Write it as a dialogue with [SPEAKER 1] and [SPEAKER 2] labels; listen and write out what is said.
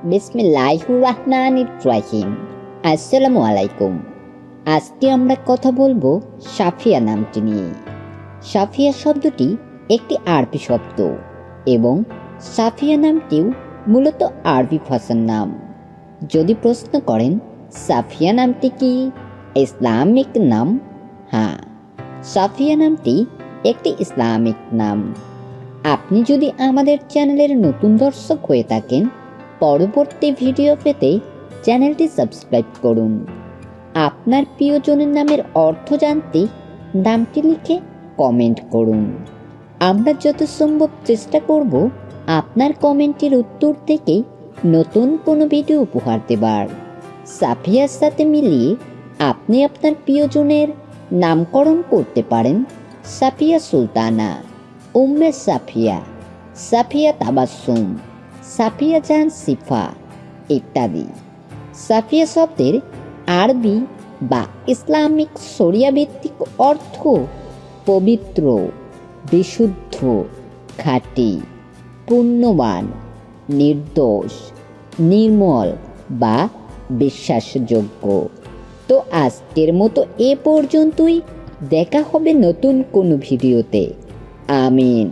[SPEAKER 1] বিসমিল্লাহির রহমানির রহিম। আসসালামু আলাইকুম। আজকে আমরা কথা বলবো সাফিয়া নামটি নিয়ে। সাফিয়া শব্দটি একটি আরবি শব্দ এবং সাফিয়া নামটিও মূলত আরবি ভাষার নাম। যদি প্রশ্ন করেন সাফিয়া নামটি কি ইসলামিক নাম? হ্যাঁ, সাফিয়া নামটি একটি ইসলামিক নাম। আপনি যদি আমাদের চ্যানেলের নতুন দর্শক হয়ে থাকেন, পরবর্তী ভিডিও পেতে চ্যানেলটি সাবস্ক্রাইব করুন। আপনার প্রিয়জনের নামের অর্থ জানতে নামটি লিখে কমেন্ট করুন। আমরা যত সম্ভব চেষ্টা করব আপনার কমেন্টের উত্তর থেকে নতুন কোনো ভিডিও উপহার দেবার। সাফিয়ার সাথে মিলিয়ে আপনি আপনার প্রিয়জনের নামকরণ করতে পারেন সাফিয়া সুলতানা, উম্মে সাফিয়া, সাফিয়া তাবাসসুম, সাফিয়া জাহান সিফা ইত্যাদি। সাফিয়া শব্দের আরবি বা ইসলামিক শরিয়া ভিত্তিক অর্থ পবিত্র, বিশুদ্ধ, খাঁটি, পুণ্যবান, নির্দোষ, নির্মল বা বিশ্বাসযোগ্য। তো আজকের মতো এ পর্যন্তই। দেখা হবে নতুন কোনো ভিডিওতে। আমিন।